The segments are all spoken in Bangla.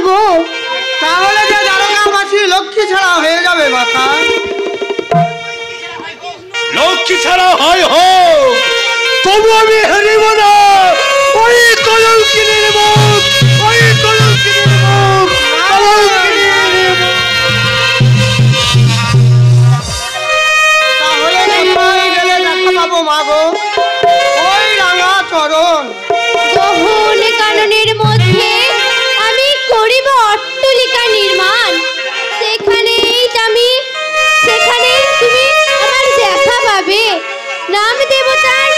যাব? তাহলে যে দারোগা মাসি লক্ষ্মী ছাড়া হয়ে যাবে মাথা। লক্ষ্মী ছাড়া হয় হোক, তবু আমি হারিব না। ওই কলঙ্কিনীর মুখ, ওই কলঙ্কিনীর মুখ, কলঙ্কিনীর মুখ। তাহলে কোথায় গেলে দেখা পাবো মাগো? ওই রাঙা চরণ। গহন কাননের মধ্যে আমি করিব অট্টালিকা নির্মাণ। সেখানে তুমি আমার দেখা পাবে। নাম দেবতার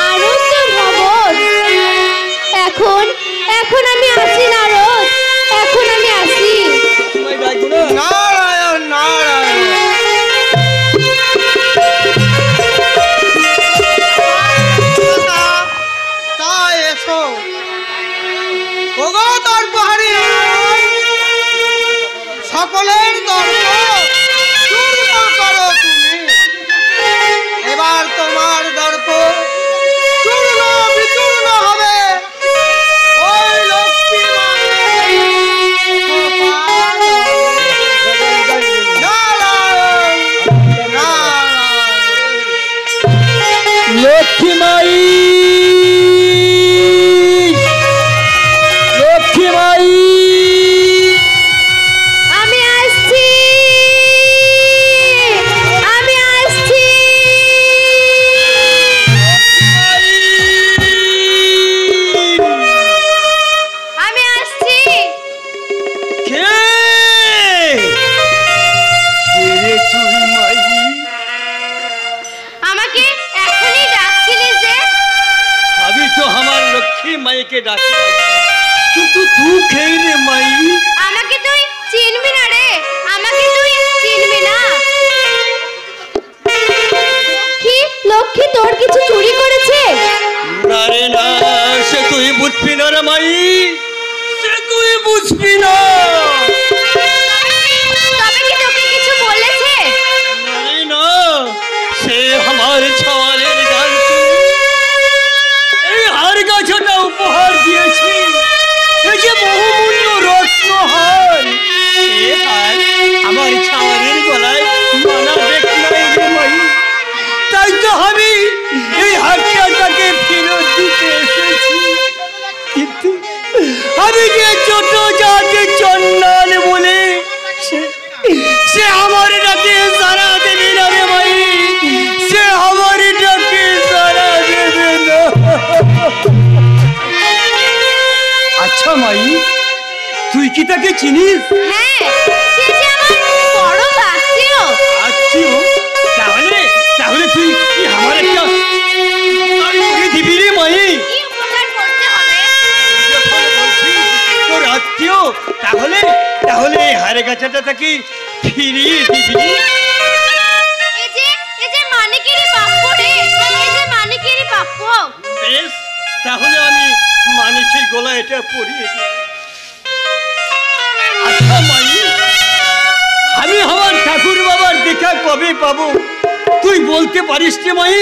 আনন্দ ভবন। এখন আমি আসি নারদ, এখন আমি আসি। নারায়ণ নারায়ণ। তাই এসো ওগো দর্পহারি নারায়ণ, সকলের দর্প চূর্ণ করো তুমি। এবার তোমার দর্প চূর্ণ বিচূর্ণ হবে ওই লক্ষ্মী লক্ষ্মী মাই, লক্ষ্মী মাই, আমি আসছি, আমি আসছি। আমি আসছি। কে রে তুই মাই? আমাকে এখনই ডাকছিলিস যে? আমি তো আমার লক্ষ্মী মাইকে ডাকি। কিন্তু তুই কে রে মাই? আমাকে তুই চিনবি না রে, আমাকে তুই চিনবি না। লক্ষ্মী তোর কিছু চুরি করেছে? না রে না, সে তুই বুঝবি না রে মাই, সে তুই বুঝবি না। তবে কি তোকে কিছু বলেছে? না রে না, সে আমার ছাওয়ালের গান এই হার গাছটা উপহার দিয়েছি। এই যে বহুমূল্য রত্নহার, এ হার আমার ছাওয়ালের গলায় মানা দেখ নাই রে মাই। তাই তো আমি এই হারটা তাকে ফেরত দিতে এসেছি। কিন্তু আমি যে ছোট জাতি চন্ডাল বলে সে আমার ডাকে সারা দেবে না রে ভাই, সে আমার ডাকে সারা দেবে না। আচ্ছা মাই, তুই কি তাকে চিনিস? হ্যাঁ, সে যে আমার পরম আত্মীয়। আত্মীয়? তাহলে তুই কি আমার একটা মুখে দিবি রে মাই? কি উপকার করতে হবে? যখন বলছিস তোর আত্মীয়, তাহলে এই হারে গাছাটা তাকে ফিরিয়ে দিবি। এই যে মানিকেরই প্রাপ্য রে, এই যে মানিকেরই প্রাপ্য। বেশ, তাহলে আমি মানিকের গলা এটা পরিয়ে দিই। আচ্ছা মাই, আমি আমার ঠাকুর বাবার দেখা কবে পাবো তুই বলতে পারিস রে মাই?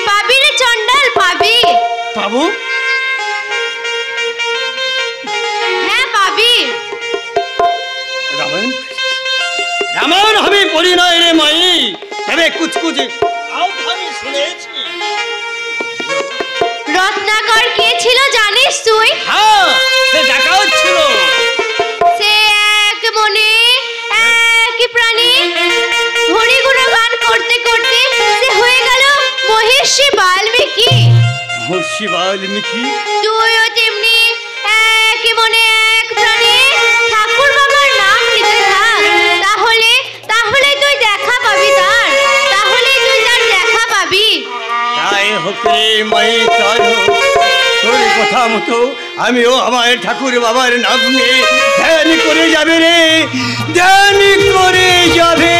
পাবি রে চন্ডাল, পাবি। পাবো? হ্যাঁ পাবি। রামায়ণ আমি পড়ি নাই রে মাই, তবে কুচকুচ আমি শুনেছি। রত্নাকর কে ছিল জানিস তুই? হ্যাঁ, সে ডাকাত ছিল। সে এক মনে এক প্রাণী হরি গুণগান করতে করতে সে হয়ে গেল মহর্ষি বাল্মীকি। মহর্ষি বাল্মীকি? তুইও তেমনি এক মনে এক প্রাণী ঠাকুর বাবার নাম নিতে থাক, তাহলে তুই দেখা পাবি তার, তাহলে তুই তার দেখা পাবি। তাই হোক রে মাই, তাই হোক। তোর কথা মতো আমিও আমার ঠাকুর বাবার নাম নিয়ে ধ্যান করে যাবে রে, ধ্যান করে যাবে।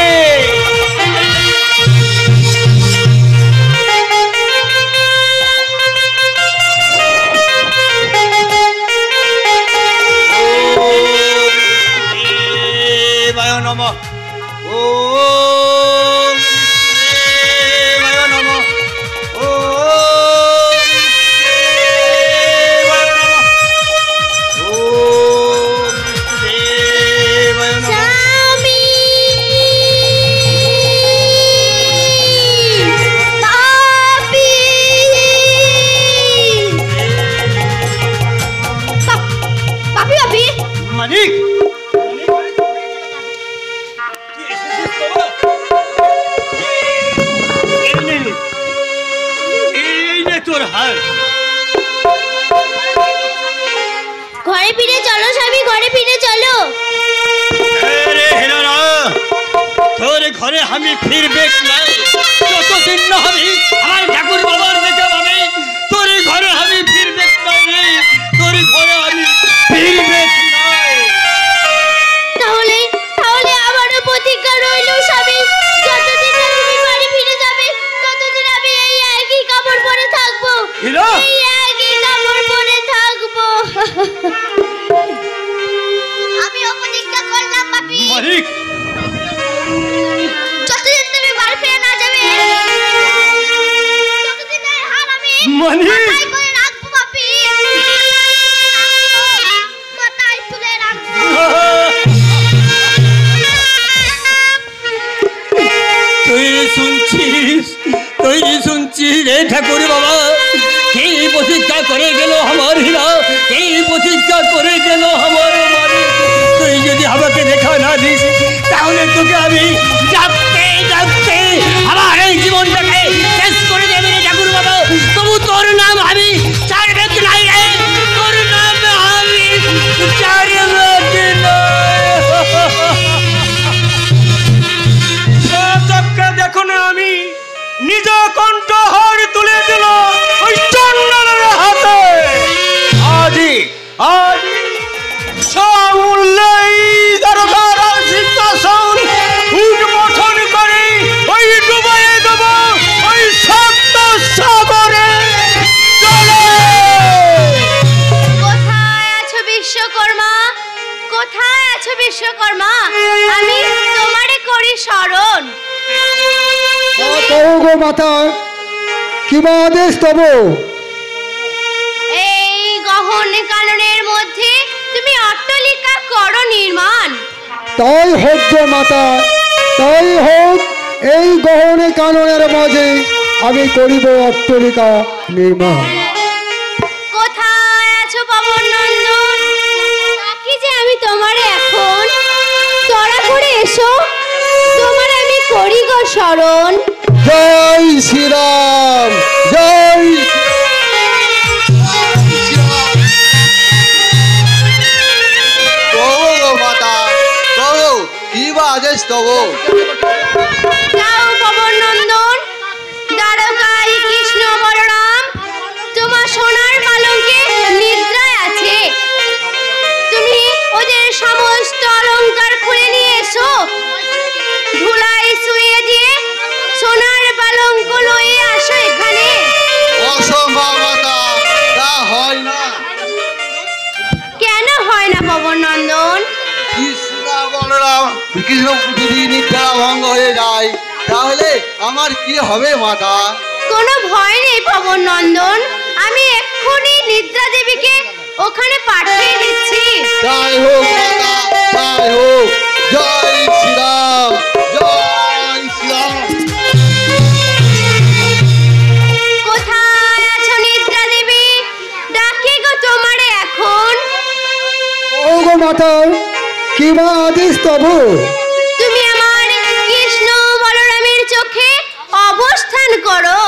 তোর হার। ঘরে ফিরে চলো স্বামী, ঘরে ফিরে চলো। রে হেরারা, তোর ঘরে আমি ফিরবে নাই যতদিন না আমি আমার ঠাকুর বাবার দেখা পাবে, তোর ঘরে আমি ফিরবে নাই রে, তোর ঘরে আমি ফিরবে নাই। তাহলে তাহলে আমারও প্রতিজ্ঞা রইল স্বামী, যতদিন না তুমি বাড়ি ফিরে যাবে ততদিন আমি এই একই কাপড় পরে থাকবো, হীরা! এই একই কাপড় পরে থাকবো। আমিও প্রতিজ্ঞা করলাম বাপি, মালিক, যতদিন তুমি বাড়ি ফিরে না যাবে ততদিন এই হার আমি মালিক! মাথায় করে রাখবো বাপি, মাথায় তুলে রাখবো। তুই শুনছিস রে ঠাকুর বাবা, কে প্রতিজ্ঞা করে গেল আমার হীরা, কে প্রতিজ্ঞা করে গেল আমার মালিক। তুই যদি আমাকে দেখা না দিস তাহলে তোকে আমি ডাকতে ডাকতে আমার এই জীবনটাকে শেষ করে দেবে রে ঠাকুর বাবা। তবু তোর নাম আমি ছাড়বে নাই রে, তোর নাম আমি ছাড়বে নাই। দেখো না, আমি নিজ কণ্ঠহার তুলে দিল ওই চন্ডালের হাতে। আজি আজি সামুল্লাই দরবার সিংহাসন উন্মোচন করে ওই ডুবাইয়ে দেব ওই সপ্ত সাগরে চলে। কোথায় আছো বিশ্বকর্মা, কোথায় আছো বিশ্বকর্মা, আমি তোমারে করি স্মরণ। তব গো মাতা, কি বা আদেশ তব? এই গহন কাননের মধ্যে তুমি অট্টালিকা করো নির্মাণ। তাই হোক গো মাতা, তাই হোক। এই গহনে কাননের মাঝে আমি করিব অট্টালিকা নির্মাণ। কোথায় আছো পবন নন্দন, কি যে আমি তোমারে এখন তড়া করে এসো, তোমার আমি করি গো স্মরণ। জয় শ্রীরাম, জয় আদেশ তব। যাও পবন নন্দন, দ্বারকায় কৃষ্ণ বলরাম তোমার সোনার পালঙ্কে নিদ্রায় আছে, তুমি ওদের সমস্ত অলংকার খুলে নিয়ে এসো, ধুলাই শুয়ে দিয়ে সোনার পালঙ্ক লয়ে আসো এখানে। অসম্ভব মাতা, তা হয় না। কেন হয় না পবন নন্দন? কৃষ্ণ যদি নিদ্রা ভঙ্গ হয়ে যায় তাহলে আমার কি হবে মাতা? কোনো ভয় নেই পবন নন্দন, আমি এক্ষুনি নিদ্রা দেবীকে ওখানে পাঠিয়ে দিচ্ছি। তাই হোক মাতা, তাই হোক। জয় শ্রীরাম, জয় শ্রীরাম। কোথায় আছো নিদ্রা দেবী, ডাকি গো তোমারে এখন। ও গো মাতা, কি বা আদেশ তব? তুমি আমার কৃষ্ণ বলরামের চোখে অবস্থান করো।